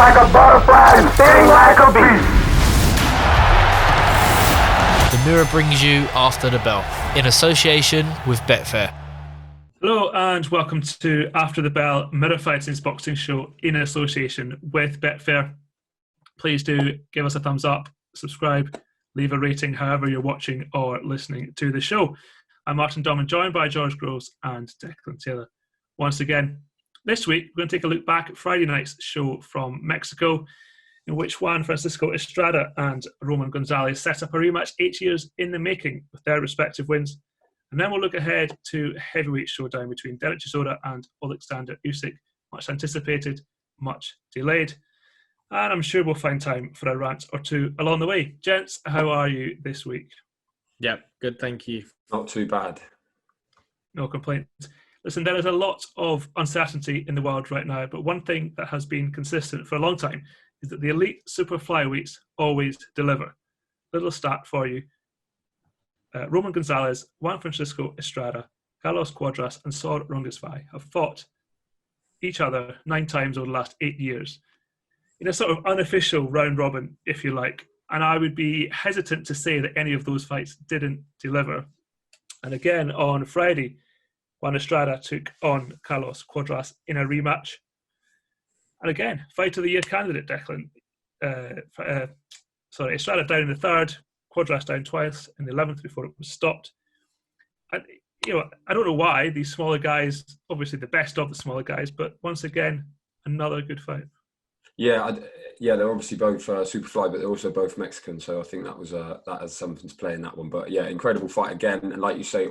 like a butterfly and sting like a bee. The Mirror brings you After the Bell in association with Betfair. Hello and welcome to After the Bell, Mirror Fighting's boxing show in association with Betfair. Please do give us a thumbs up, subscribe, leave a rating however you're watching or listening to the show. I'm Martin Domin, joined by George Groves and Declan Taylor. Once again, this week we're going to take a look back at Friday night's show from Mexico, in which Juan Estrada and Roman Gonzalez set up a rematch 8 years in the making with their respective wins. And then we'll look ahead to heavyweight showdown between Dereck Chisora and Oleksandr Usyk, much anticipated, much delayed. And I'm sure we'll find time for a rant or two along the way. Gents, how are you this week? Yeah, good, thank you. Not too bad. No complaints. Listen, there is a lot of uncertainty in the world right now, but one thing that has been consistent for a long time is that the elite super flyweights always deliver. Little stat for you. Roman Gonzalez, Juan Estrada, Carlos Cuadras and Saur Rungvisai have fought each other 9 times over the last 8 years in a sort of unofficial round robin, if you like. And I would be hesitant to say that any of those fights didn't deliver. And again, on Friday, Juan Estrada took on Carlos Cuadras in a rematch. And again, Fight of the Year candidate, Declan. Estrada down in the third, Cuadras down twice in the 11th before it was stopped. And, I don't know why these smaller guys, obviously the best of the smaller guys, but once again, another good fight. Yeah, they're obviously both Superfly, but they're also both Mexican, so I think that was that has something to play in that one. But yeah, incredible fight again, and like you say,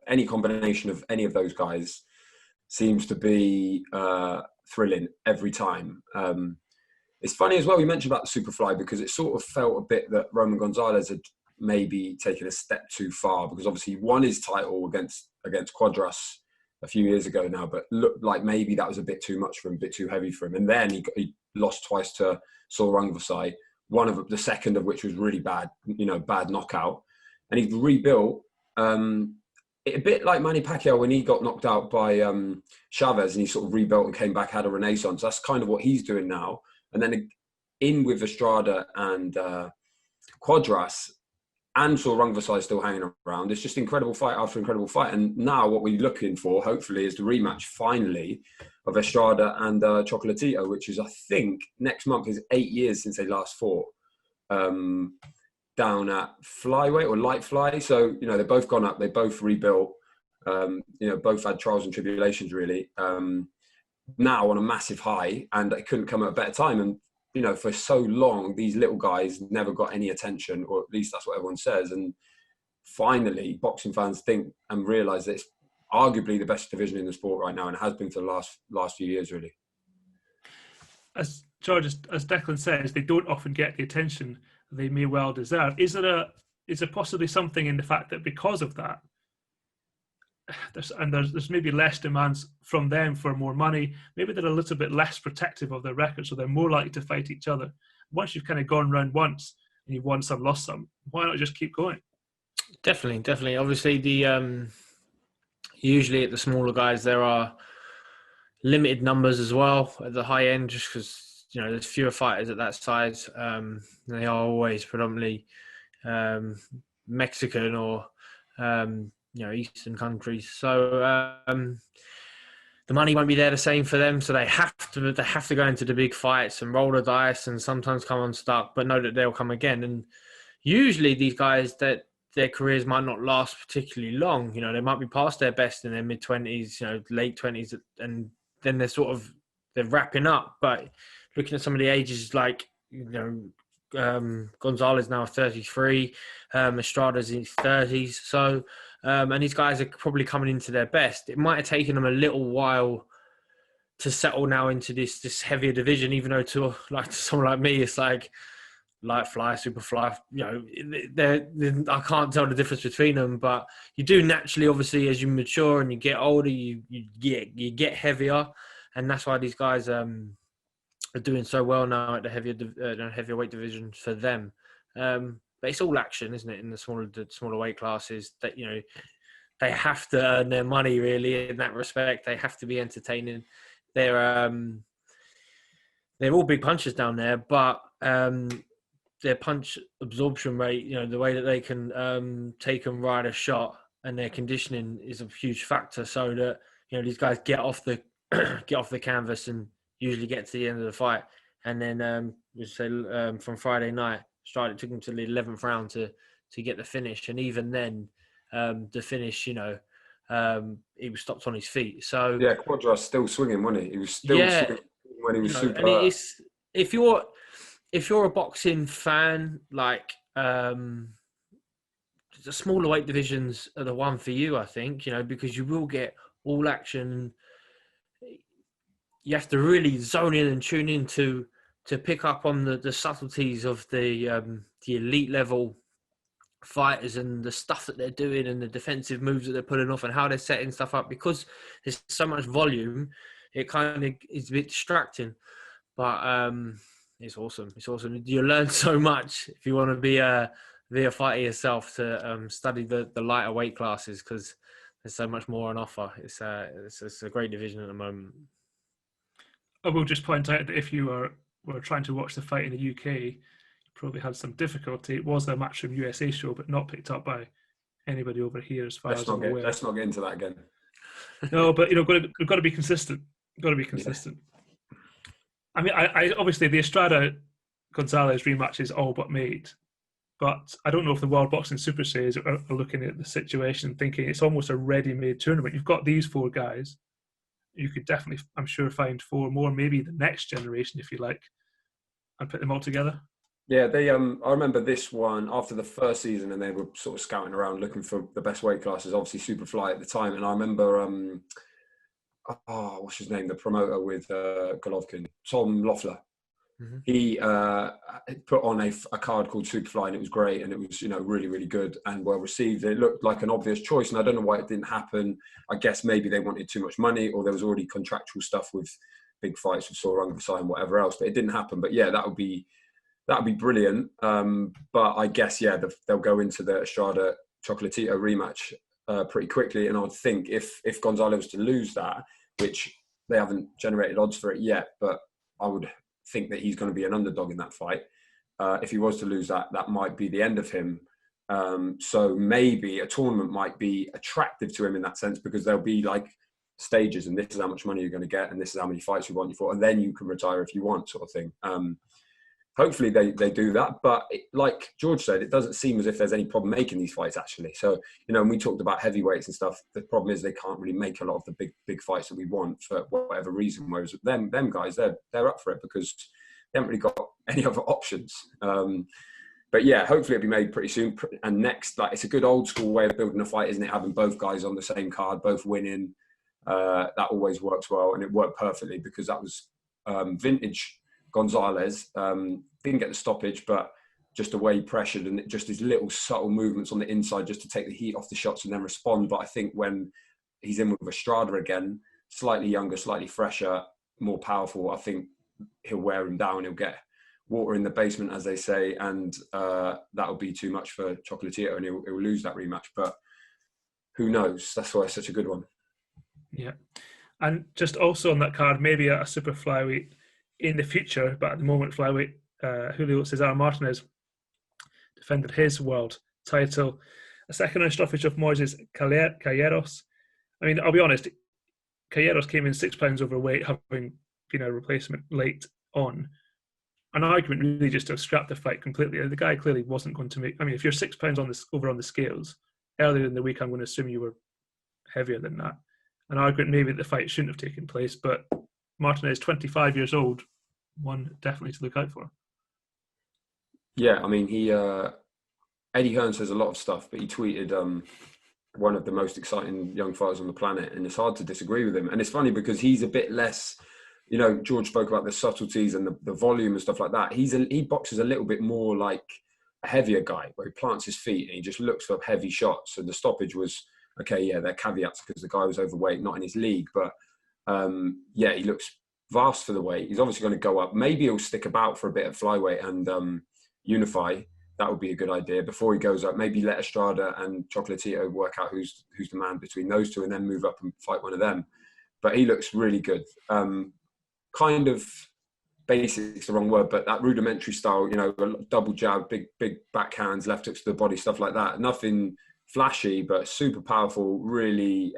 any combination of any of those guys seems to be thrilling every time. It's funny as well, you mentioned about the Superfly, because it sort of felt a bit that Roman Gonzalez had maybe taken a step too far, because obviously he won his title against Cuadras a few years ago now, but looked like maybe that was a bit too much for him, a bit too heavy for him. And then he lost twice to Saur Rungvisai, the second of which was really bad, bad knockout. And he's rebuilt, a bit like Manny Pacquiao when he got knocked out by Chavez, and he sort of rebuilt and came back, had a renaissance. That's kind of what he's doing now. And then in with Estrada and Cuadras, and Saur Rungvisai still hanging around. It's just incredible fight after incredible fight. And now what we're looking for, hopefully, is the rematch, finally, of Estrada and Chocolatito, which is, I think, next month is 8 years since they last fought down at flyweight or light fly. So, they've both gone up. They both rebuilt. Both had trials and tribulations, really. Now on a massive high, and it couldn't come at a better time. And for so long, these little guys never got any attention, or at least that's what everyone says. And finally, boxing fans think and realise that it's arguably the best division in the sport right now, and it has been for the last few years, really. As George, as Declan says, they don't often get the attention they may well deserve. Is there possibly something in the fact that because of that, there's maybe less demands from them for more money? Maybe they're a little bit less protective of their record, so they're more likely to fight each other. Once you've kind of gone round once and you've won some, lost some, why not just keep going? Definitely. Obviously, usually at the smaller guys there are limited numbers as well at the high end, just because there's fewer fighters at that size. They are always predominantly Mexican or Eastern countries, so the money won't be there the same for them. So they have to go into the big fights and roll the dice, and sometimes come unstuck, but know that they'll come again. And usually these guys, that their careers might not last particularly long. They might be past their best in their mid-20s, late 20s, and then they're wrapping up. But looking at some of the ages, like Gonzalez now 33, Estrada's in his 30s, so and these guys are probably coming into their best. It might have taken them a little while to settle now into this heavier division, even though to someone like me, it's like light fly, super fly. I can't tell the difference between them, but you do naturally, obviously, as you mature and you get older, you get heavier, and that's why these guys are doing so well now at the heavier weight division for them. But it's all action, isn't it? In the smaller weight classes, that they have to earn their money, really, in that respect. They have to be entertaining. They're they're all big punchers down there, but their punch absorption rate, you know, the way that they can take and ride a shot, and their conditioning is a huge factor. So that, you know, these guys get off the get off the canvas and usually get to the end of the fight. And then from Friday night, it took them to the 11th round to get the finish, and even then, the finish, you know, he was stopped on his feet. So yeah, Quadras still swinging, wasn't he? He was still swinging when he was super. And it's if you're a boxing fan, like the smaller weight divisions are the one for you, I think, you know, because you will get all action. You have to really zone in and tune in to pick up on the subtleties of the elite level fighters and the stuff that they're doing and the defensive moves that they're pulling off and how they're setting stuff up. Because there's so much volume, it kind of is a bit distracting. But it's awesome. It's awesome. You learn so much if you want to be a fighter yourself, to study the lighter weight classes, because there's so much more on offer. It's a great division at the moment. I will just point out that if you were trying to watch the fight in the UK, you probably had some difficulty. It was a Matchroom USA show, but not picked up by anybody over here, as far as I'm aware. Let's not get into that again. No, but, you know, we've got to be consistent. Got to be consistent. Yeah. I mean, I obviously the Estrada Gonzalez rematch is all but made, but I don't know if the World Boxing Super Series are looking at the situation thinking it's almost a ready-made tournament. You've got these 4 guys. You could definitely, I'm sure, find 4 more, maybe the next generation, if you like, and put them all together. Yeah, they. I remember this one after the first season, and they were sort of scouting around looking for the best weight classes. Obviously, Superfly at the time, and I remember, what's his name? The promoter with Golovkin, Tom Loeffler. Mm-hmm. He put on a card called Superfly, and it was great, and it was, you know, really, really good and well received. It looked like an obvious choice, and I don't know why it didn't happen. I guess maybe they wanted too much money, or there was already contractual stuff with big fights with Saunders and whatever else. But it didn't happen. But yeah, that would be brilliant. But I guess they'll go into the Estrada Chocolatito rematch pretty quickly, and I would think if Gonzalez was to lose that, which they haven't generated odds for it yet, but I would think that he's going to be an underdog in that fight. If he was to lose that might be the end of him. So maybe a tournament might be attractive to him in that sense, because there'll be like stages, and this is how much money you're going to get, and this is how many fights we want you for, and then you can retire if you want, sort of thing. Hopefully they do that, but like George said, it doesn't seem as if there's any problem making these fights, actually. So, you know, when we talked about heavyweights and stuff, the problem is they can't really make a lot of the big fights that we want for whatever reason, whereas them guys, they're up for it because they haven't really got any other options. But yeah, hopefully it'll be made pretty soon. And next, like, it's a good old school way of building a fight, isn't it? Having both guys on the same card, both winning, that always works well, and it worked perfectly because that was vintage Gonzalez. Didn't get the stoppage, but just the way he pressured and just his little subtle movements on the inside just to take the heat off the shots and then respond. But I think when he's in with Estrada again, slightly younger, slightly fresher, more powerful, I think he'll wear him down. He'll get water in the basement, as they say, and that'll be too much for Chocolatito, and he'll lose that rematch. But who knows? That's why it's such a good one. Yeah. And just also on that card, maybe a super flyweight in the future, but at the moment, flyweight, Julio Cesar Martinez defended his world title. A second round stoppage of Moises Calleros. I mean, I'll be honest, Calleros came in 6 pounds overweight, having been a replacement late on. An argument really just to scrap the fight completely. The guy clearly wasn't going to make. I mean, if you're 6 pounds over on the scales earlier in the week, I'm going to assume you were heavier than that. An argument maybe that the fight shouldn't have taken place, but Martinez, 25 years old, one definitely to look out for. Yeah, I mean, Eddie Hearn says a lot of stuff, but he tweeted one of the most exciting young fighters on the planet, and it's hard to disagree with him. And it's funny because he's a bit less, you know, George spoke about the subtleties and the volume and stuff like that. He boxes a little bit more like a heavier guy, where he plants his feet and he just looks for heavy shots. And the stoppage was, okay, yeah, they're caveats because the guy was overweight, not in his league, but yeah, he looks vast for the weight. He's obviously going to go up. Maybe he'll stick about for a bit of flyweight and unify. That would be a good idea before he goes up. Maybe let Estrada and Chocolatito work out who's the man between those two, and then move up and fight one of them. But he looks really good. Kind of basics the wrong word, but that rudimentary style, double jab, big backhands, left hooks to the body, stuff like that. Nothing flashy, but super powerful, really,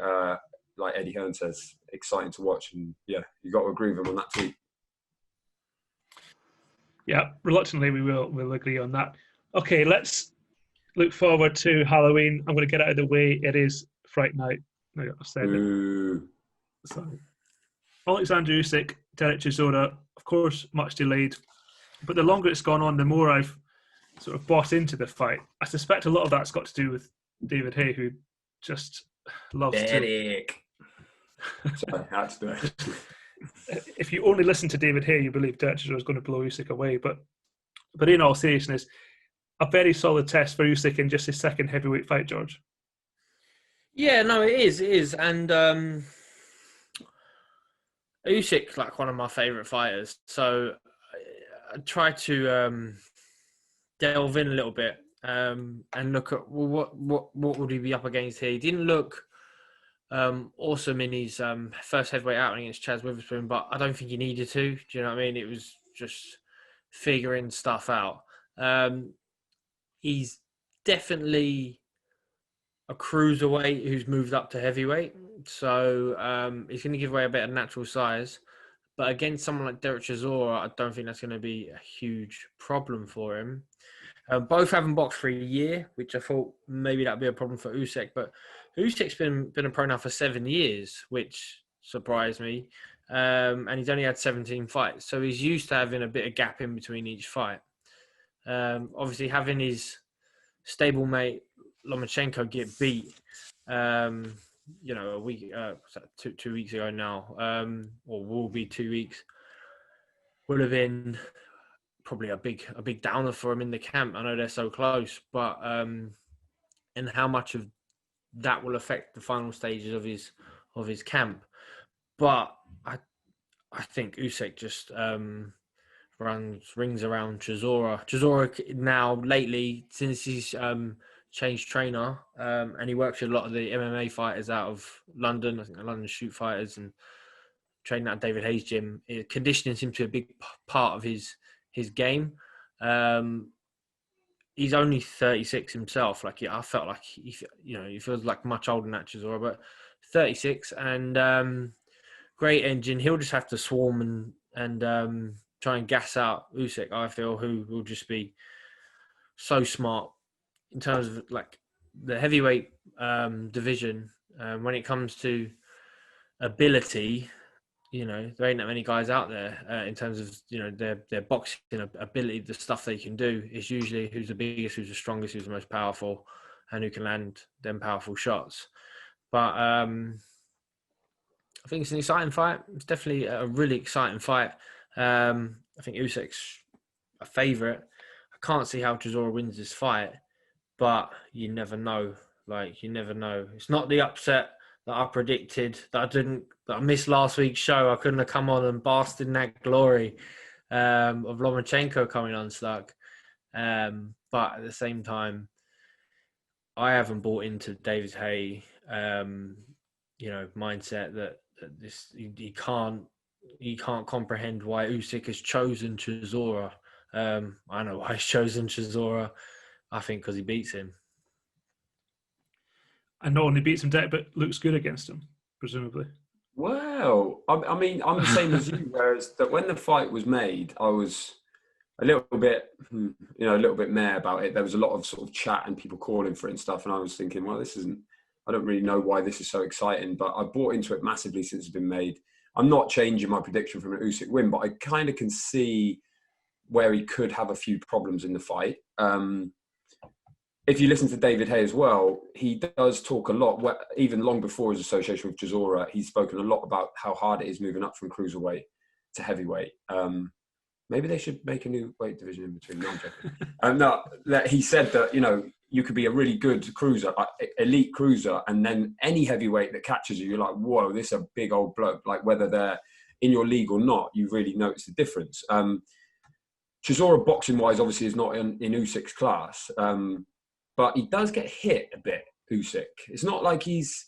like Eddie Hearn says, exciting to watch. And yeah, you got to agree with him on that tweet. Yeah, reluctantly we'll agree on that. Okay, let's look forward to Halloween. I'm going to get out of the way. It is Fright Night. I've said it. So, Oleksandr Usyk, Dereck Chisora, of course, much delayed. But the longer it's gone on, the more I've sort of bought into the fight. I suspect a lot of that's got to do with David Haye, who just loves Dereck. Sorry, I had to do it. If you only listen to David Haye, you believe Dereck Chisora is going to blow Usyk away. But in all seriousness, a very solid test for Usyk in just his second heavyweight fight, George. Yeah, no, it is. And Usyk, like one of my favourite fighters. So I try to delve in a little bit and look at what would he be up against here. He didn't look awesome in his first heavyweight outing against Chaz Witherspoon, but I don't think he needed to. Do you know what I mean? It was just figuring stuff out. He's definitely a cruiserweight who's moved up to heavyweight, so he's going to give away a bit of natural size. But against someone like Dereck Chisora, I don't think that's going to be a huge problem for him. Both haven't boxed for a year, which I thought maybe that'd be a problem for Usyk. But Usyk's been a pro now for 7 years, which surprised me. And he's only had 17 fights. So he's used to having a bit of gap in between each fight. Obviously, having his stablemate Lomachenko get beat, a week, 2 weeks ago now, or will be 2 weeks, would have been probably a big downer for him in the camp. I know they're so close, but and how much of that will affect the final stages of his camp. But I think Usyk just rings around Chisora. Chisora now lately, since he's changed trainer, and he works with a lot of the MMA fighters out of London. I think the London Shoot Fighters, and training at David Haye's gym. Conditioning seems to be a big part of his game. He's only 36 himself. I felt like he feels like much older than that Chisora, but 36 and great engine. He'll just have to swarm and try and gas out Usyk, I feel, who will just be so smart in terms of like the heavyweight division. When it comes to ability, there ain't that many guys out there in terms of, their boxing ability, the stuff they can do is usually who's the biggest, who's the strongest, who's the most powerful, and who can land them powerful shots. But I think it's an exciting fight. It's definitely a really exciting fight. I think Usyk's a favourite. I can't see how Chisora wins this fight, but you never know. You never know. It's not the upset that I predicted, that I missed last week's show. I couldn't have come on and basked in that glory of Lomachenko coming unstuck. But at the same time, I haven't bought into David Haye, mindset that this he can't comprehend why Usyk has chosen Chisora. I know why he's chosen Chisora. I think because he beats him. And not only beats him dead, but looks good against him, presumably. Well, I mean, I'm the same as you. Whereas that when the fight was made, I was a little bit meh about it. There was a lot of sort of chat and people calling for it and stuff, and I was thinking, well, I don't really know why this is so exciting, but I bought into it massively since it's been made. I'm not changing my prediction from an Usyk win, but I kind of can see where he could have a few problems in the fight. If you listen to David Haye as well, he does talk a lot, even long before his association with Chisora, he's spoken a lot about how hard it is moving up from cruiserweight to heavyweight. Maybe they should make a new weight division in between. No, I'm joking. He said that, you could be a really good cruiser, elite cruiser, and then any heavyweight that catches you, you're like, whoa, this is a big old bloke. Like whether they're in your league or not, you really notice the difference. Chisora, boxing-wise, obviously is not in Usyk's class. But he does get hit a bit, Usyk. It's not like he's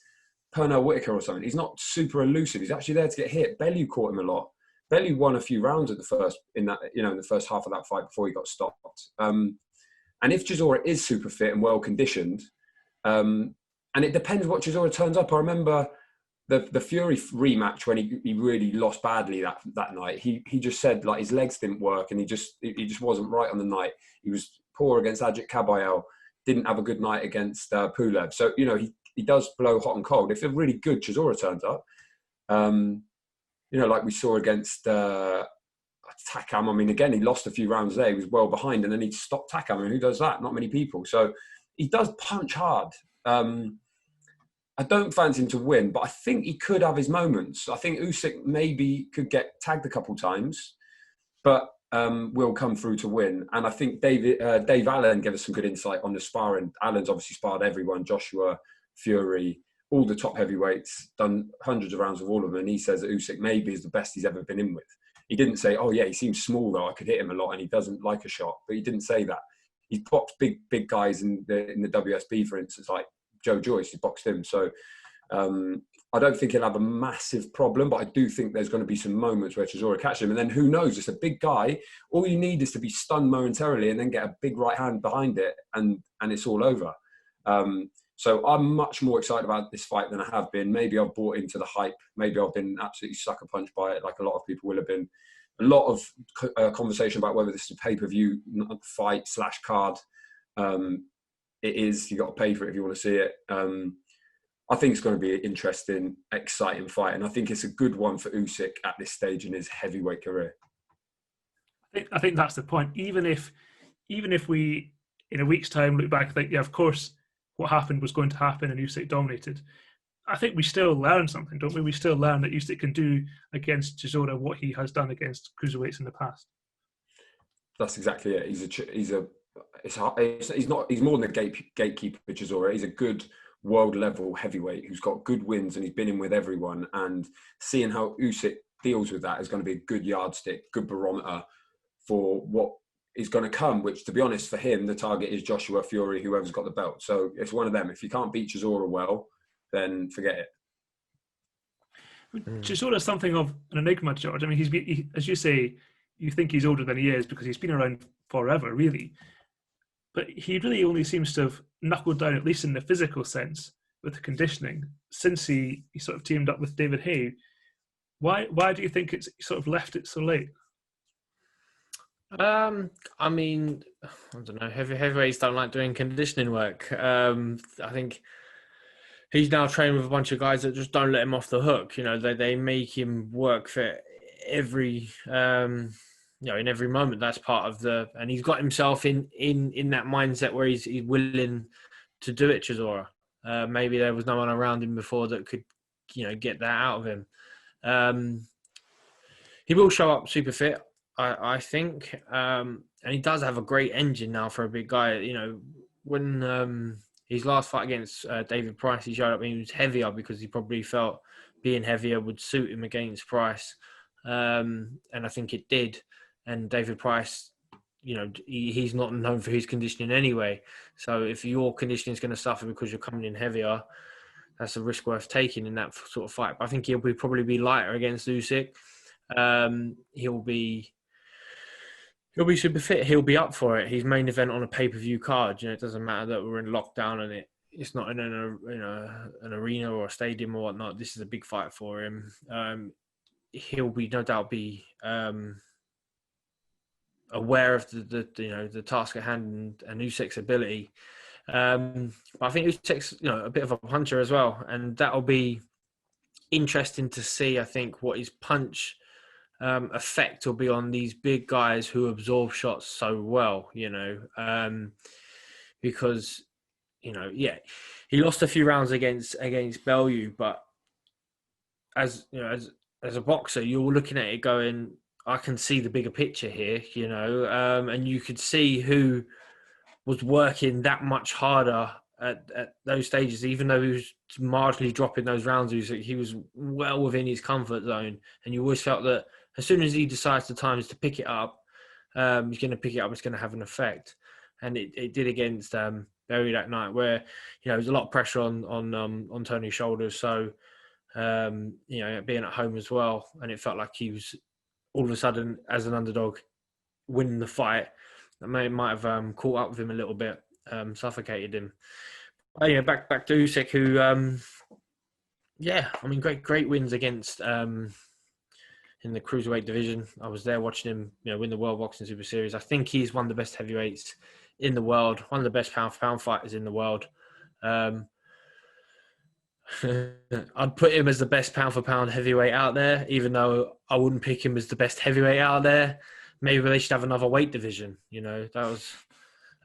Pernell Whitaker or something. He's not super elusive. He's actually there to get hit. Bellew caught him a lot. Bellew won a few rounds at the first in the first half of that fight before he got stopped. And if Chisora is super fit and well conditioned, and it depends what Chisora turns up. I remember the Fury rematch when he really lost badly that night. He just said like his legs didn't work and he just wasn't right on the night. He was poor against Ajit Kabayel, didn't have a good night against Pulev. So he does blow hot and cold. If a really good Chisora turns up, like we saw against Takam. I mean, again, he lost a few rounds there. He was well behind and then he stopped Takam. I mean, who does that? Not many people. So he does punch hard. I don't fancy him to win, but I think he could have his moments. I think Usyk maybe could get tagged a couple times, but will come through to win. And I think Dave Allen gave us some good insight on the sparring. Allen's obviously sparred everyone, Joshua, Fury, all the top heavyweights, done hundreds of rounds with all of them. And he says that Usyk maybe is the best he's ever been in with. He didn't say, oh yeah, he seems small though, I could hit him a lot and he doesn't like a shot. But he didn't say that. He's boxed big guys in the WSB, for instance, like Joe Joyce, he boxed him. So I don't think he'll have a massive problem, but I do think there's going to be some moments where Chisora catches him. And then who knows, it's a big guy. All you need is to be stunned momentarily and then get a big right hand behind it and it's all over. So I'm much more excited about this fight than I have been. Maybe I've bought into the hype. Maybe I've been absolutely sucker punched by it like a lot of people will have been. A lot of conversation about whether this is a pay-per-view fight / card. It is. You got to pay for it if you want to see it. I think it's going to be an interesting, exciting fight, and I think it's a good one for Usyk at this stage in his heavyweight career. I think that's the point. Even if we in a week's time look back and think, yeah, of course, what happened was going to happen, and Usyk dominated. I think we still learn something, don't we? We still learn that Usyk can do against Chisora what he has done against cruiserweights in the past. That's exactly it. He's more than a gatekeeper, Chisora. He's a good world level heavyweight who's got good wins and he's been in with everyone. And seeing how Usyk deals with that is going to be a good yardstick, good barometer for what is going to come. Which, to be honest, for him, the target is Joshua, Fury, whoever's got the belt. So it's one of them. If you can't beat Chisora well, then forget it. Chisora is something of an enigma, George. I mean, he, as you say, you think he's older than he is because he's been around forever, really. But he really only seems to have knuckled down, at least in the physical sense, with the conditioning, since he sort of teamed up with David Haye. Why do you think it's sort of left it so late? I mean, I don't know. Heavyweights don't like doing conditioning work. I think he's now training with a bunch of guys that just don't let him off the hook. They make him work for every in every moment. That's part of and he's got himself in that mindset where he's willing to do it, Chisora. Maybe there was no one around him before that could, get that out of him. He will show up super fit, I think. And he does have a great engine now for a big guy. When his last fight against David Price, he showed up and he was heavier because he probably felt being heavier would suit him against Price. And I think it did. And David Price, he's not known for his conditioning anyway. So if your conditioning is going to suffer because you're coming in heavier, that's a risk worth taking in that sort of fight. But I think he'll probably be lighter against Usyk. He'll be super fit. He'll be up for it. His main event on a pay-per-view card. It doesn't matter that we're in lockdown and it's not in an arena or a stadium or whatnot. This is a big fight for him. He'll be no doubt be aware of the task at hand and Usyk's ability. But I think Usyk's a bit of a puncher as well, and that'll be interesting to see. I think what his punch effect will be on these big guys who absorb shots so well. Because he lost a few rounds against Bellew, but as a boxer, you're looking at it going, I can see the bigger picture here, and you could see who was working that much harder at those stages, even though he was marginally dropping those rounds. He was well within his comfort zone, and you always felt that as soon as he decides the time is to pick it up, he's going to pick it up. It's going to have an effect, and it did against Bellew that night, where there was a lot of pressure on Tony's shoulders. So being at home as well, and it felt like he was all of a sudden, as an underdog, winning the fight, that might have caught up with him a little bit, suffocated him. Oh, yeah, back to Usyk, who, great wins against in the cruiserweight division. I was there watching him, win the World Boxing Super Series. I think he's one of the best heavyweights in the world, one of the best pound-for-pound fighters in the world. I'd put him as the best pound-for-pound heavyweight out there, even though I wouldn't pick him as the best heavyweight out there. Maybe they should have another weight division. That was,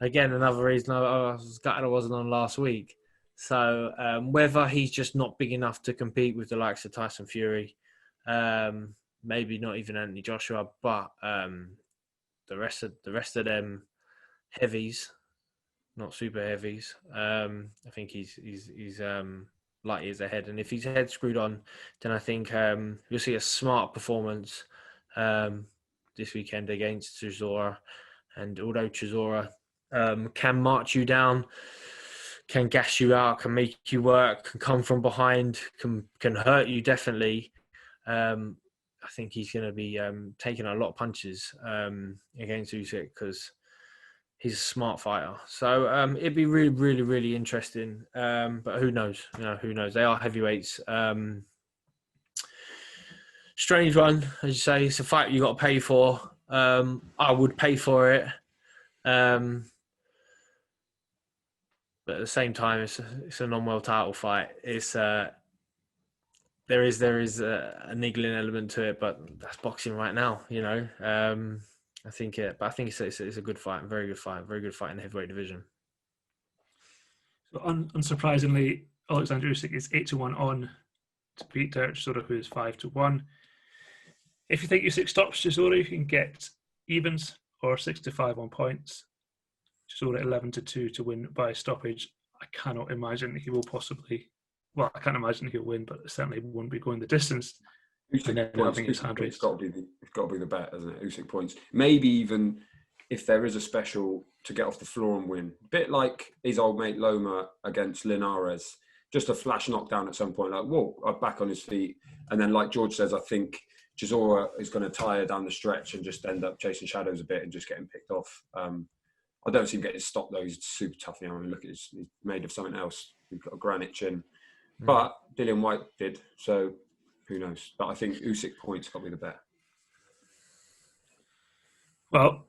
again, another reason I was gutted I wasn't on last week. So whether he's just not big enough to compete with the likes of Tyson Fury, maybe not even Anthony Joshua, but the rest of them heavies, not super heavies. I think he's light years ahead, and if his head's screwed on, then I think you'll see a smart performance this weekend against Chisora. And although Chisora can march you down, can gas you out, can make you work, can come from behind, can hurt you definitely. I think he's going to be taking a lot of punches against Usyk because he's a smart fighter. So it'd be really, really, really interesting. But who knows? Who knows? They are heavyweights. Strange one, as you say. It's a fight you got to pay for. I would pay for it. But at the same time, it's a non-world title fight. It's there is a niggling element to it, but that's boxing right now. I think it's a good fight, a very good fight in the heavyweight division. So unsurprisingly, Oleksandr Usyk is 8-1 on to beat Dereck Chisora, who is 5-1. If you think Usyk stops Chisora, you can get evens or 6-5 on points. Chisora 11-2 to win by stoppage. I cannot imagine he will possibly. Well, I can't imagine he'll win, but certainly won't be going the distance. Usyk points, it's got to be the bet, isn't it? Usyk points. Maybe even if there is a special to get off the floor and win. A bit like his old mate Loma against Linares. Just a flash knockdown at some point, like, whoa, back on his feet. And then, like George says, I think Chisora is going to tire down the stretch and just end up chasing shadows a bit and just getting picked off. I don't see him getting stopped, though. He's super tough now. I mean, look, he's made of something else. He's got a granite chin. But Dillian White did, so who knows? But I think Usyk points got to be the bet. Well,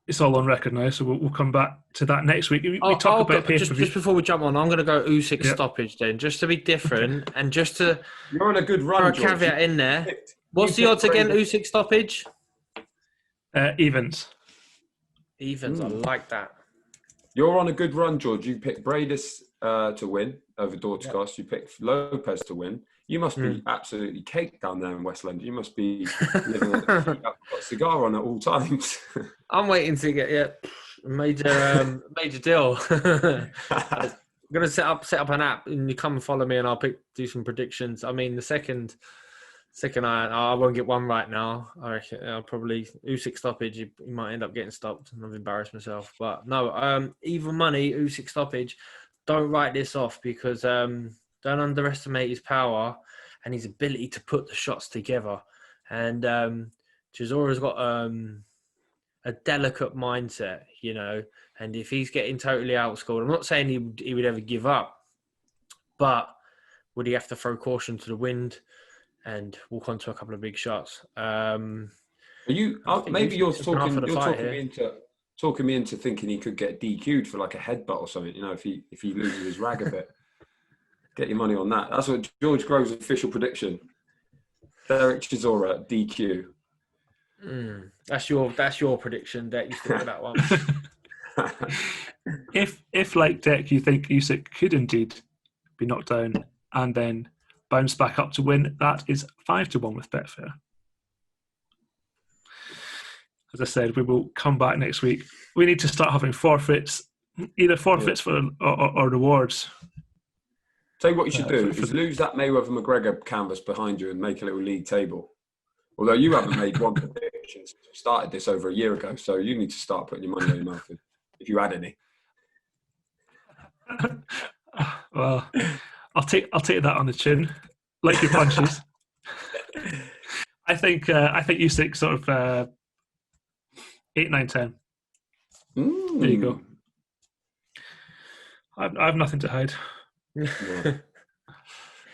it's all on record now, so we'll come back to that next week. We talk about just before we jump on, I'm going to go Usyk stoppage then, just to be different and just to. You're on a good run. Throw a caveat in there. What's the odds again? Usyk stoppage? Evens. Evens. I like that. You're on a good run, George. You picked Bradis to win over Dorticos. Yep. You picked Lopez to win. You must be absolutely caked down there in West London. You must be living on a cigar on at all times. I'm waiting to get major deal. I'm gonna set up an app, and you come and follow me, and I'll do some predictions. I mean, the second I won't get one right now. I reckon I'll probably Usyk stoppage. He might end up getting stopped, and I've embarrassed myself. But no, even money Usyk stoppage. Don't write this off because don't underestimate his power and his ability to put the shots together. And Chisora's got a delicate mindset, and if he's getting totally outscored, I'm not saying he would ever give up, but would he have to throw caution to the wind and walk onto a couple of big shots? Maybe you're talking me into thinking he could get DQ'd for like a headbutt or something, if he loses his rag a bit. Get your money on that. That's what George Groves' official prediction. Dereck Chisora, DQ. That's your prediction, Deck. You stick with that one. If like Deck, you think Usyk could indeed be knocked down and then bounce back up to win, that is 5-1 with Betfair. As I said, we will come back next week. We need to start having forfeits, either forfeits or rewards. Tell you what you should do is lose that Mayweather-McGregor canvas behind you and make a little league table. Although you haven't made one prediction since we started this over a year ago, so you need to start putting your money where your mouth is, if you had any. Well, I'll take that on the chin, like your punches. I think Usyk sort of 8, 9, 10. There you go. I have nothing to hide. Yeah.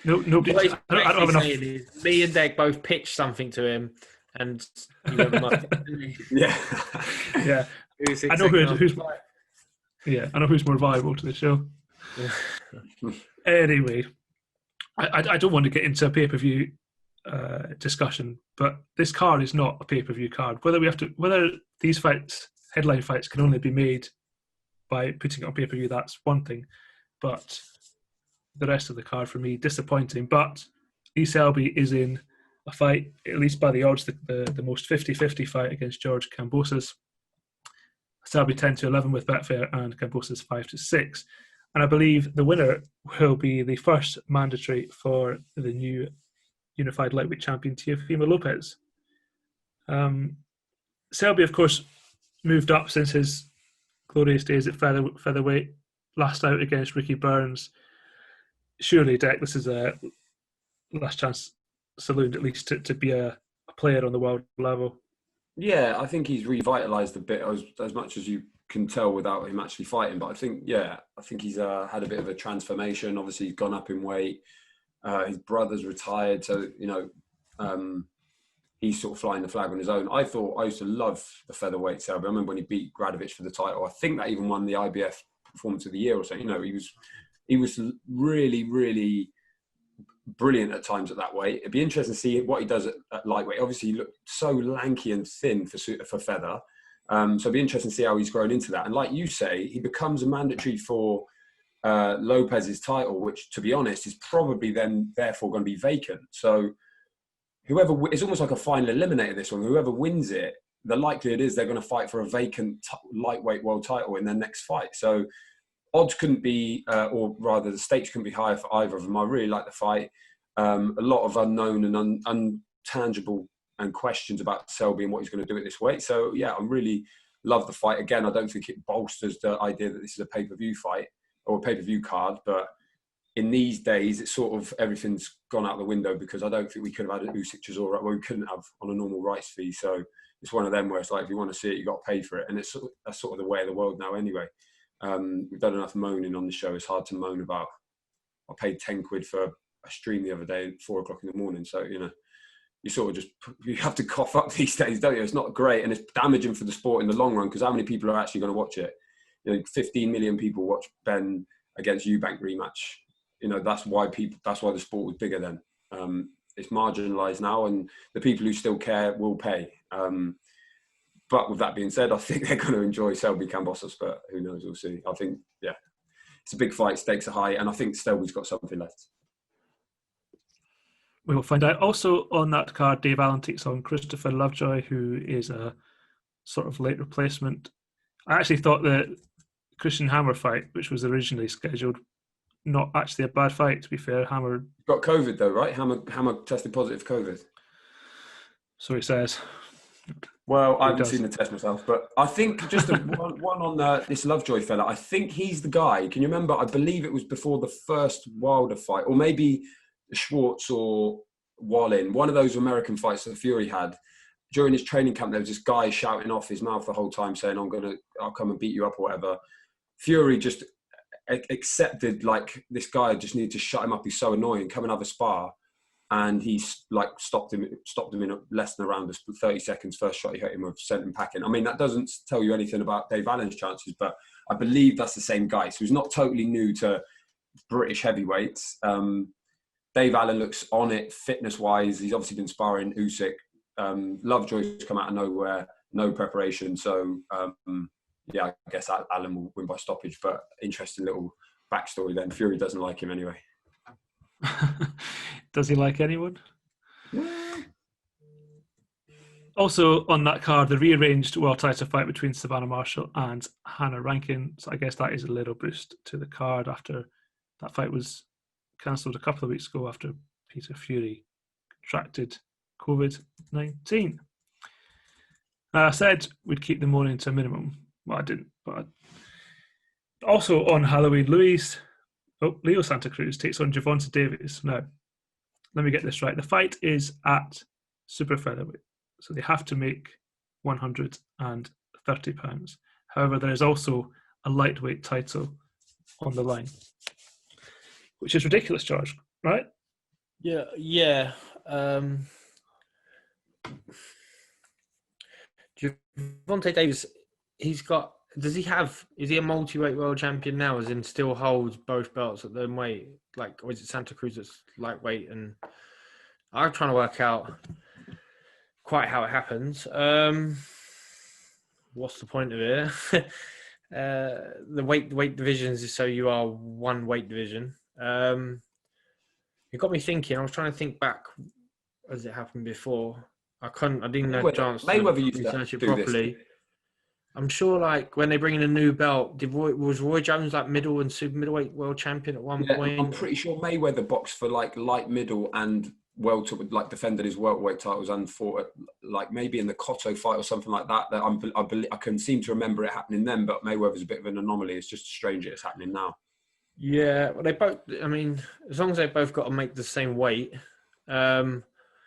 No, nobody. What he's I don't have enough. saying is, me and Deck both pitched something to him, and you have nothing. Yeah. Yeah, Usyk's I know taking who's. off. Yeah, I know who's more valuable to the show. Anyway, I don't want to get into a pay-per-view discussion, but this card is not a pay-per-view card. Whether these fights, headline fights, can only be made by putting it on pay-per-view, that's one thing. But the rest of the card for me, disappointing. But Lee Selby is in a fight, at least by the odds, the most 50-50 fight against George Kambosos. Selby 10-11 with Betfair and Kambosos 5-6. And I believe the winner will be the first mandatory for the new unified lightweight champion, Teofimo Lopez. Selby, of course, moved up since his glorious days at featherweight, last out against Ricky Burns. Surely, Deck, this is a last chance saloon, at least to be a player on the world level. Yeah, I think he's revitalised a bit as much as you can tell without him actually fighting. But I think he's had a bit of a transformation. Obviously, he's gone up in weight. His brother's retired, so he's sort of flying the flag on his own. I used to love the featherweight Selby. I remember when he beat Gradovic for the title. I think that even won the IBF Performance of the Year or something. He was really, really brilliant at times at that weight. It'd be interesting to see what he does at lightweight. Obviously, he looked so lanky and thin for feather. So it'd be interesting to see how he's grown into that. And like you say, he becomes a mandatory for Lopez's title, which, to be honest, is probably then therefore going to be vacant. So it's almost like a final eliminator, this one. Whoever wins it, the likelihood is they're going to fight for a vacant lightweight world title in their next fight. So odds couldn't be, or rather the stakes couldn't be higher for either of them. I really like the fight. A lot of unknown and untangible and questions about Selby and what he's going to do at this weight. So yeah, I really love the fight. Again, I don't think it bolsters the idea that this is a pay-per-view fight or a pay-per-view card, but in these days, it's sort of everything's gone out the window because I don't think we could have had an Usyk Chisora. Well, we couldn't have on a normal rights fee. So it's one of them where it's like, if you want to see it, you got to pay for it. And that's sort of the way of the world now anyway. We've done enough moaning on the show. It's hard to moan about. I paid 10 quid for a stream the other day at 4 o'clock in the morning. So, you sort of you have to cough up these days, don't you? It's not great. And it's damaging for the sport in the long run because how many people are actually going to watch it? 15 million people watch Ben against Eubank rematch. That's why the sport was bigger then. It's marginalised now, and the people who still care will pay. But with that being said, I think they're going to enjoy Selby Kambosos, but who knows? We'll see. I think, it's a big fight. Stakes are high, and I think Selby's got something left. We will find out. Also on that card, Dave Allen takes on Christopher Lovejoy, who is a sort of late replacement. I actually thought the Christian Hammer fight, which was originally scheduled, not actually a bad fight, to be fair. Hammer got COVID though, right? Hammer tested positive for COVID. So he says. Well, I haven't seen the test myself, but I think just one on this Lovejoy fella. I think he's the guy. Can you remember? I believe it was before the first Wilder fight, or maybe Schwartz or Wallin. One of those American fights that Fury had during his training camp. There was this guy shouting off his mouth the whole time, saying, "I'll come and beat you up" or whatever. Fury just accepted like this guy just needed to shut him up. He's so annoying. Come and have a spar. And he's like stopped him in less than around 30 seconds. First shot he hit him with, sent him packing. I mean, that doesn't tell you anything about Dave Allen's chances, but I believe that's the same guy. So he's not totally new to British heavyweights. Dave Allen looks on it fitness-wise. He's obviously been sparring Usyk. Lovejoy's come out of nowhere, no preparation. So, I guess Allen will win by stoppage, but interesting little backstory then. Fury doesn't like him anyway. Does he like anyone? Also on that card, the rearranged world title fight between Savannah Marshall and Hannah Rankin. So I guess that is a little boost to the card after that fight was cancelled a couple of weeks ago after Peter Fury contracted COVID-19. I said we'd keep the mourning to a minimum. Well, I didn't. But also on Halloween, Leo Santa Cruz takes on Javon Davies. Now, let me get this right. The fight is at super featherweight. So they have to make £130. However, there is also a lightweight title on the line, which is ridiculous, George, right? Yeah. Javon Davies, is he a multi-weight world champion now, as in still holds both belts at their weight? Like, or is it Santa Cruz that's lightweight? And I'm trying to work out quite how it happens. What's the point of it? The weight divisions is so you are one weight division. It got me thinking. I was trying to think back as it happened before. I didn't have a chance to research it properly. I'm sure, like, when they bring in a new belt, was Roy Jones like middle and super middleweight world champion at one point? I'm pretty sure Mayweather boxed for like light middle and welterweight, like defended his welterweight titles and fought like maybe in the Cotto fight or something like that. I can seem to remember it happening then, but Mayweather's a bit of an anomaly. It's just strange it's happening now. Yeah, well, they both. I mean, as long as they both got to make the same weight.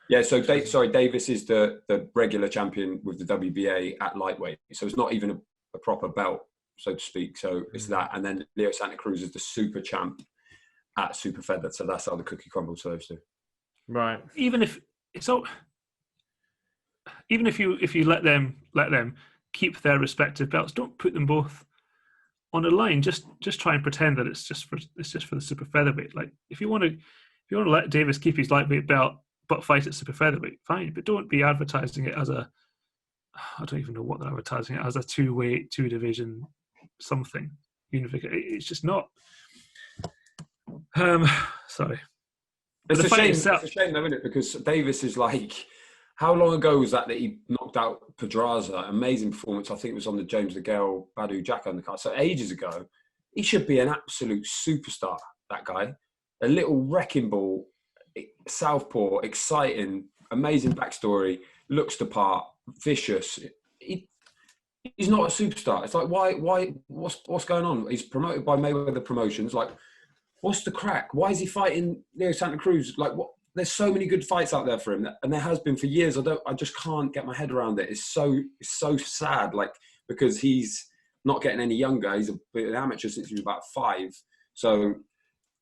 Yeah, so Davis is the regular champion with the WBA at lightweight. So it's not even a proper belt, so to speak. So it's that. And then Leo Santa Cruz is the super champ at super feather. So that's how the cookie crumbles to those two. Right. Even if you let them keep their respective belts, don't put them both on a line. Just try and pretend that it's just for the super featherweight. Like if you want to let Davis keep his lightweight belt but fight at super featherweight, fine. But don't be advertising it as I don't even know what they're advertising it as, a two-weight, two-division something. It's just not. Sorry. It's a shame though, isn't it? Because Davis is like, how long ago was that he knocked out Pedraza? Amazing performance. I think it was on the James DeGale Badu Jack undercard. So ages ago, he should be an absolute superstar, that guy. A little wrecking ball, southpaw, exciting, amazing backstory, looks the part, vicious. He's not a superstar. It's like, why, what's going on? He's promoted by Mayweather Promotions. Like, what's the crack? Why is he fighting Leo Santa Cruz? Like, what? There's so many good fights out there for him, and there has been for years. I just can't get my head around it. It's so sad. Like, because he's not getting any younger. He's an amateur since he was about 5. So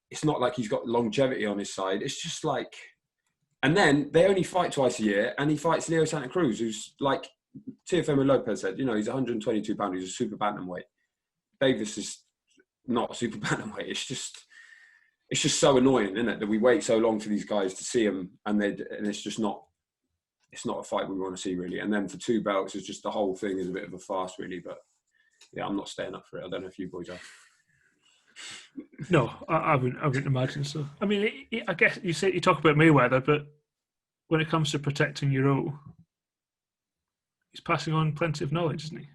it's not like he's got longevity on his side. It's just like, and then they only fight twice a year, and he fights Leo Santa Cruz, who's like Teofimo Lopez said. You know, he's 122 pounds. He's a super bantamweight. Davis is not a super bantamweight. It's just so annoying, isn't it, that we wait so long for these guys to see them, and it's just not. It's not a fight we want to see, really. And then for 2 belts, it's just the whole thing is a bit of a farce, really. But yeah, I'm not staying up for it. I don't know if you boys are. No, I wouldn't imagine so. I mean, I guess you talk about Mayweather, but when it comes to protecting your own, he's passing on plenty of knowledge, isn't he?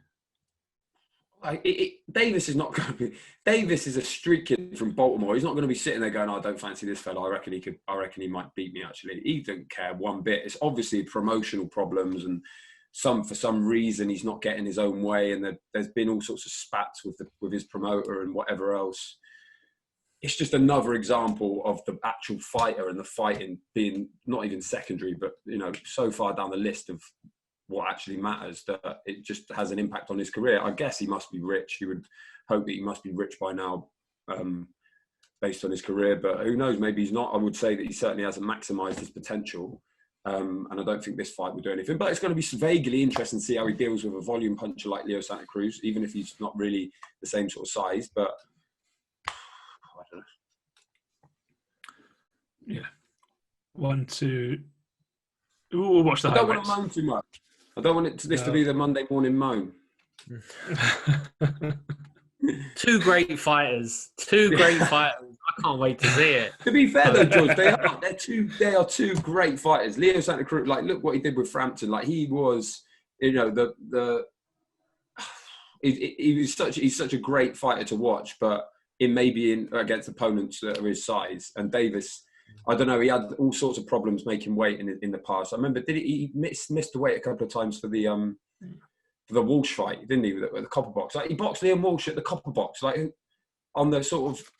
Davis is not going to be. Davis is a street kid from Baltimore. He's not going to be sitting there going, "I don't fancy this fella. I reckon he might beat me." Actually, he don't care one bit. It's obviously promotional problems, and for some reason he's not getting his own way, and there's been all sorts of spats with his promoter and whatever else. It's just another example of the actual fighter and the fighting being not even secondary, but so far down the list of what actually matters that it just has an impact on his career. I guess he must be rich. You would hope that he must be rich by now, based on his career, but who knows, maybe he's not. I would say that he certainly hasn't maximised his potential, and I don't think this fight will do anything, but it's going to be vaguely interesting to see how he deals with a volume puncher like Leo Santa Cruz, even if he's not really the same sort of size, but I don't know. Yeah. 1, 2. We'll watch the highlights. I don't highlights. want to moan too much. I don't want this to be the Monday morning moan. 2 great fighters. 2 great fighters. I can't wait to see it. To be fair though, George, they are two great fighters. Leo Santa Cruz, like, look what he did with Frampton. Like, he was, he's such a great fighter to watch, but maybe against opponents that are his size. And Davis, I don't know, he had all sorts of problems making weight in the past. I remember, he missed the weight a couple of times for the Walsh fight, didn't he, with the copper box? Like, he boxed Liam Walsh at the copper box, like on the sort of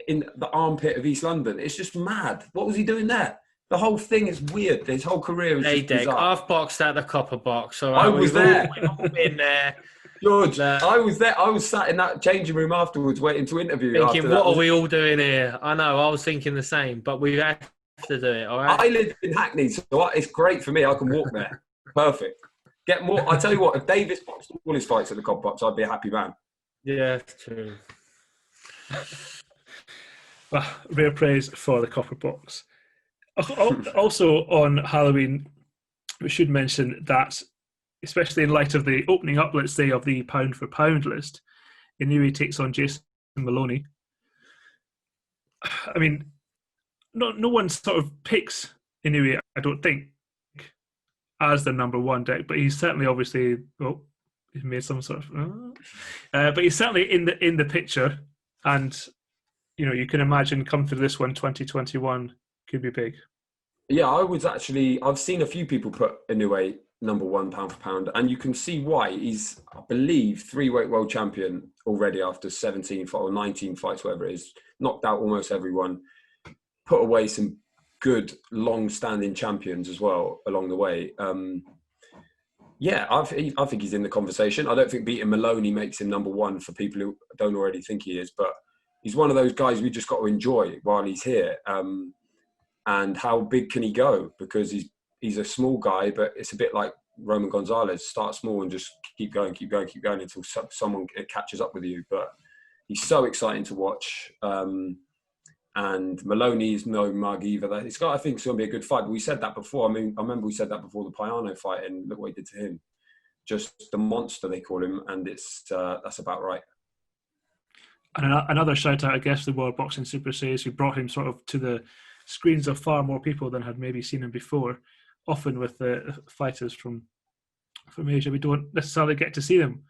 in the armpit of East London. It's just mad. What was he doing there? The whole thing is weird. His whole career is just Deck. bizarre. I've boxed at the copper box. All I right, was there. We've all been there. George, I was there. I was sat in that changing room afterwards waiting to interview you. Thinking, After what that. are we all doing here? I know, I was thinking the same, but we have to do it, all right? I live in Hackney, so it's great for me. I can walk there. Perfect. Get more. I tell you what, if Davies boxed all his fights at the copper box, I'd be a happy man. Yeah, true. Well, rare praise for the copper box. Also on Halloween, we should mention that, especially in light of the opening up, let's say, of the pound for pound list, Inoue takes on Jason Maloney. I mean, no one sort of picks Inoue, I don't think, as the number one deck, but he's certainly obviously he's made some sort of but he's certainly in the picture, and you can imagine come through this one, 2021 could be big. Yeah, I've seen a few people put Inoue number one pound for pound, and you can see why. He's, I believe, 3-weight world champion already after 17 or 19 fights, whatever it is, knocked out almost everyone, put away some good long-standing champions as well along the way. Yeah, I think he's in the conversation. I don't think beating Maloney makes him number one for people who don't already think he is, but he's one of those guys we just got to enjoy while he's here. And how big can he go? Because he's a small guy, but it's a bit like Roman Gonzalez. Start small and just keep going until someone catches up with you. But he's so exciting to watch. And Maloney's no mug either. I think it's going to be a good fight. But we said that before. I mean, I remember we said that before the Payano fight, and look what he did to him. Just the monster, they call him, and that's about right. And another shout out, I guess, the World Boxing Super Series, who brought him sort of to the screens of far more people than had maybe seen him before. Often with the fighters from Asia, we don't necessarily get to see them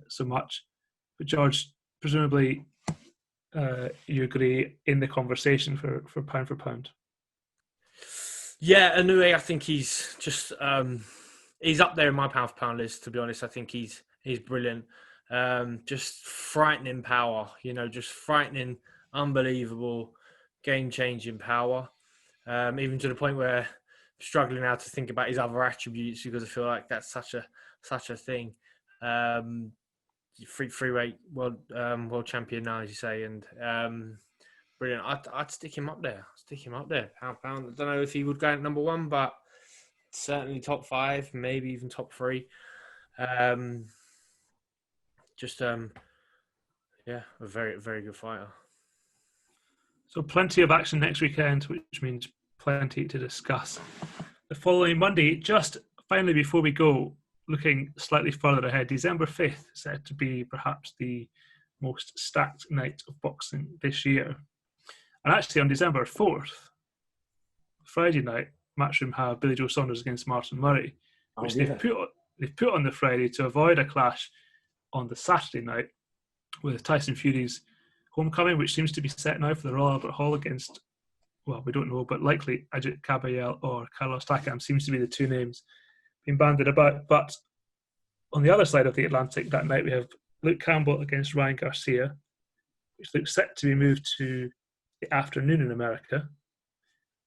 so much. But George, presumably, you agree in the conversation for pound. Yeah, Inoue, I think he's just he's up there in my pound for pound list. To be honest, I think he's brilliant. Just frightening power, just frightening, unbelievable, game-changing power. Even to the point where I'm struggling now to think about his other attributes because I feel like that's such a thing. Free-weight world champion now, as you say, and brilliant. I'd stick him up there. Pound. I don't know if he would go at number one, but certainly top 5, maybe even top 3. A very, very good fighter. So plenty of action next weekend, which means plenty to discuss. The following Monday, just finally before we go, looking slightly further ahead, December 5th is said to be perhaps the most stacked night of boxing this year. And actually on December 4th, Friday night, Matchroom have Billie Joe Saunders against Martin Murray, which they've put on the Friday to avoid a clash on the Saturday night with Tyson Fury's homecoming, which seems to be set now for the Royal Albert Hall against, well, we don't know, but likely Ajit Kabayel or Carlos Takam seems to be the two names being bandied about. But on the other side of the Atlantic that night, we have Luke Campbell against Ryan Garcia, which looks set to be moved to the afternoon in America.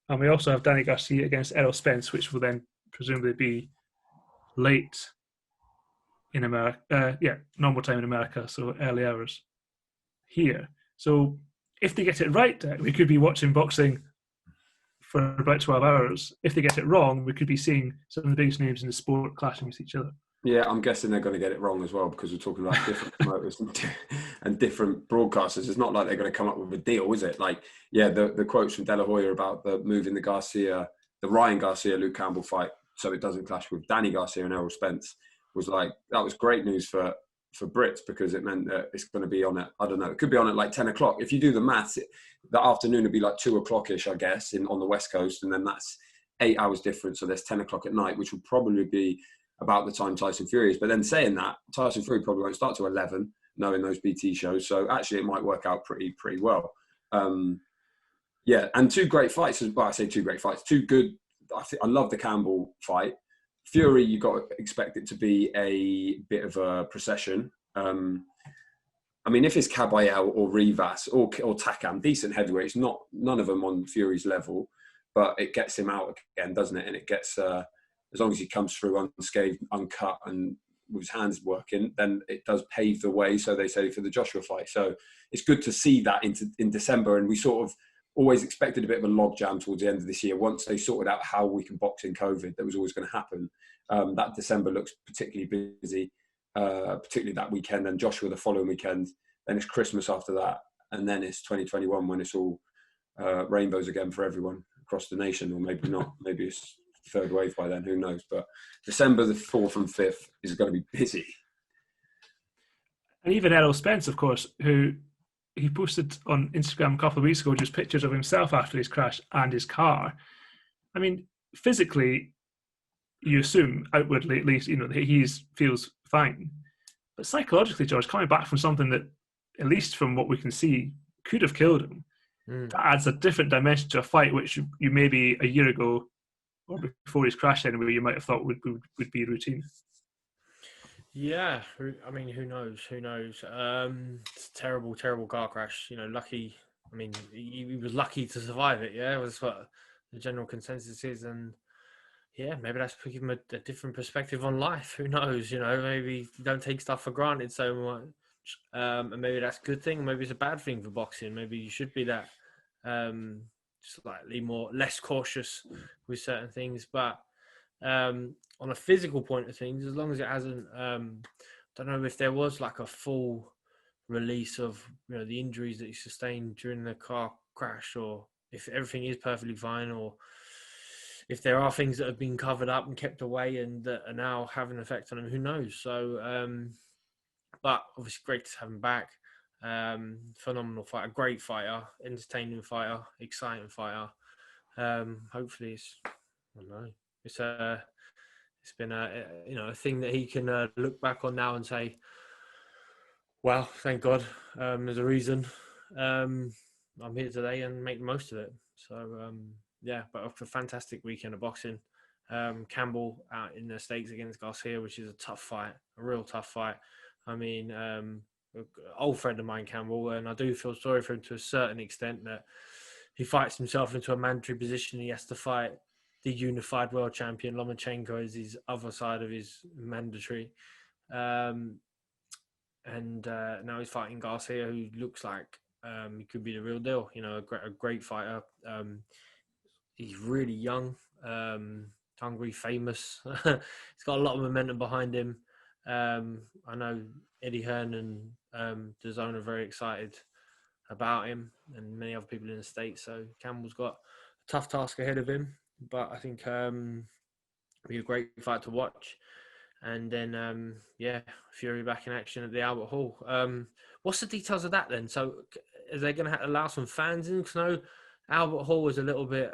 And we also have Danny Garcia against Errol Spence, which will then presumably be late in America. Normal time in America, so early hours here. So if they get it right, we could be watching boxing for about 12 hours. If they get it wrong, we could be seeing some of the biggest names in the sport clashing with each other. Yeah, I'm guessing they're going to get it wrong as well because we're talking about different promoters and different broadcasters. It's not like they're going to come up with a deal, is it? Like, yeah, the quotes from De La Hoya about moving the Ryan Garcia, Luke Campbell fight so it doesn't clash with Danny Garcia and Errol Spence was like, that was great news for Brits because it meant that it's going to be on at, I don't know, it could be on at like 10 o'clock. If you do the maths, the afternoon would be like 2 o'clock-ish, I guess, on the West Coast. And then that's 8 hours difference. So there's 10 o'clock at night, which will probably be about the time Tyson Fury is. But then saying that, Tyson Fury probably won't start till 11, knowing those BT shows. So actually it might work out pretty well. Yeah, and two great fights. Well, I say two great fights. Two good. I love the Campbell fight. Fury, you got to expect it to be a bit of a procession. I mean, if it's Kabayel or Rivas or Takam, decent heavyweights, none of them on Fury's level. but it gets him out again, doesn't it? And it gets, as long as he comes through unscathed, uncut, and with his hands working, then it does pave the way, so they say, for the Joshua fight. So it's good to see that in December. And we sort of always expected a bit of a logjam towards the end of this year. Once they sorted out how we can box in COVID, that was always going to happen. That December looks particularly busy, particularly that weekend, and Joshua the following weekend. Then it's Christmas after that, and then it's 2021 when it's all rainbows again for everyone across the nation, or maybe not. Maybe it's third wave by then, who knows? But December the 4th and 5th is going to be busy. And even Errol Spence, of course, who he posted on Instagram a couple of weeks ago just pictures of himself after his crash and his car. I mean, physically, you assume, outwardly at least, you know, he feels fine. But psychologically, George, coming back from something that, at least from what we can see, could have killed him, that adds a different dimension to a fight which you maybe a year ago or before his crash anyway, you might have thought would be routine. Yeah, I mean, who knows? Who knows? It's a terrible, terrible car crash. You know, lucky. I mean, he was lucky to survive it. Yeah, it was what the general consensus is, and yeah, maybe that's putting him a different perspective on life. Who knows? You know, maybe you don't take stuff for granted so much, and maybe that's a good thing. Maybe it's a bad thing for boxing. Maybe you should be that slightly less cautious with certain things, but. On a physical point of things, as long as it hasn't, don't know if there was like a full release of, you know, the injuries that he sustained during the car crash, or if everything is perfectly fine, or if there are things that have been covered up and kept away and that are now having an effect on him, who knows? So, but obviously great to have him back. Phenomenal fighter, great fighter, entertaining fighter, exciting fighter. Hopefully I don't know. It's been a thing that he can look back on now and say, "Well, thank God, there's a reason I'm here today and make the most of it." So yeah, but a fantastic weekend of boxing. Campbell out in the States against Garcia, which is a tough fight, a real tough fight. I mean, old friend of mine, Campbell, and I do feel sorry for him to a certain extent that he fights himself into a mandatory position. He has to fight the unified world champion. Lomachenko is his other side of his mandatory. And now he's fighting Garcia, who looks like he could be the real deal. You know, a great fighter. He's really young, hungry, famous. He's got a lot of momentum behind him. I know Eddie Hearn and DAZN are very excited about him, and many other people in the States. So Campbell's got a tough task ahead of him. But I think it'll be a great fight to watch. And then, Fury back in action at the Albert Hall. What's the details of that then? So is they going to allow some fans in? Because I know Albert Hall was a little bit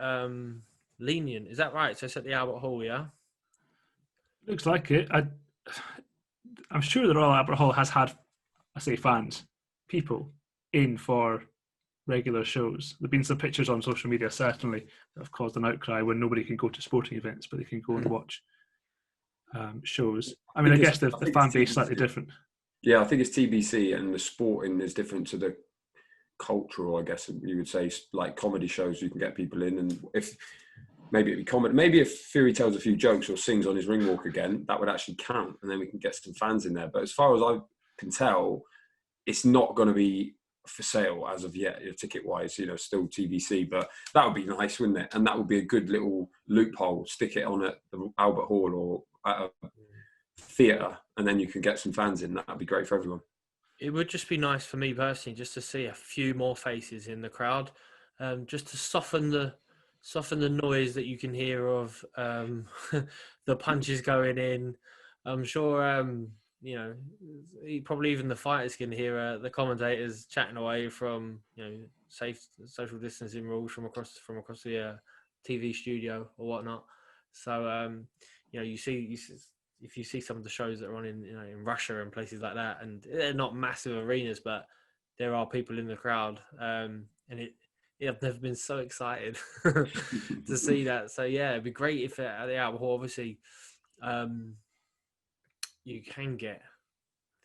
lenient. Is that right? So it's at the Albert Hall, yeah? Looks like it. I'm sure the Royal Albert Hall has had, I say fans, people in for regular shows. There have been some pictures on social media, certainly, that have caused an outcry when nobody can go to sporting events, but they can go and watch shows. I mean, I guess the fan base is slightly different. Yeah, I think it's TBC, and the sporting is different to the cultural, I guess you would say, like comedy shows. You can get people in, and if maybe it'd be comedy. Maybe if Fury tells a few jokes or sings on his ring walk again, that would actually count, and then we can get some fans in there. But as far as I can tell, it's not going to be for sale as of yet, ticket wise, you know, still TBC, but that would be nice, wouldn't it? And that would be a good little loophole. Stick it on at the Albert Hall or at a theatre, and then you can get some fans in. That'd be great for everyone. It would just be nice for me personally, just to see a few more faces in the crowd, just to soften the noise that you can hear of the punches going in. I'm sure you know, probably even the fighters can hear the commentators chatting away from, you know, safe social distancing rules from across the TV studio or whatnot. So you know, if you see some of the shows that are on in Russia and places like that, and they're not massive arenas, but there are people in the crowd, and I've never been so excited to see that. So yeah, it'd be great if at the Albert Hall, obviously, you can get.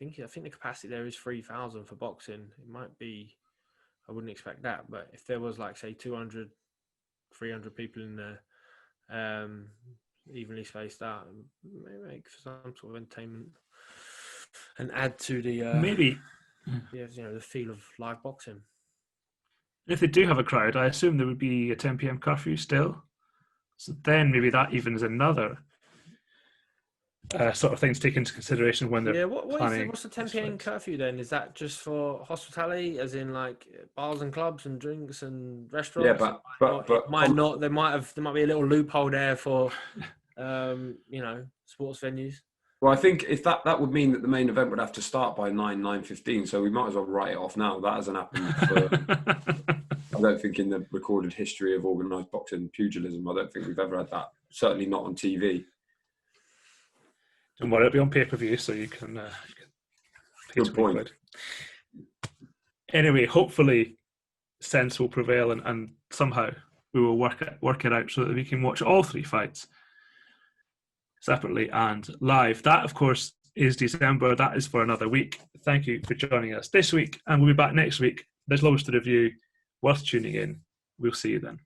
I think the capacity there is 3,000 for boxing. It might be. I wouldn't expect that, but if there was like say 200 300 people in there, evenly spaced out, and make for some sort of entertainment and add to the Maybe the feel of live boxing. if they do have a crowd, I assume there would be a 10 p.m. curfew still. So then maybe that even is another sort of thing to take into consideration when they're planning. What's the 10 p.m. curfew then? Is that just for hospitality, as in like bars and clubs and drinks and restaurants? Yeah, but there might be a little loophole there for sports venues. Well, I think if that would mean that the main event would have to start by 9:15, so we might as well write it off now. That hasn't happened for, I don't think, in the recorded history of organised boxing pugilism. I don't think we've ever had that. Certainly not on TV. Don't worry, it'll be on pay-per-view, so you can pay Good point. Quid. Anyway, hopefully sense will prevail and somehow we will work it out so that we can watch all 3 fights separately and live. That, of course, is December. That is for another week. Thank you for joining us this week, and we'll be back next week. There's loads to review. Worth tuning in. We'll see you then.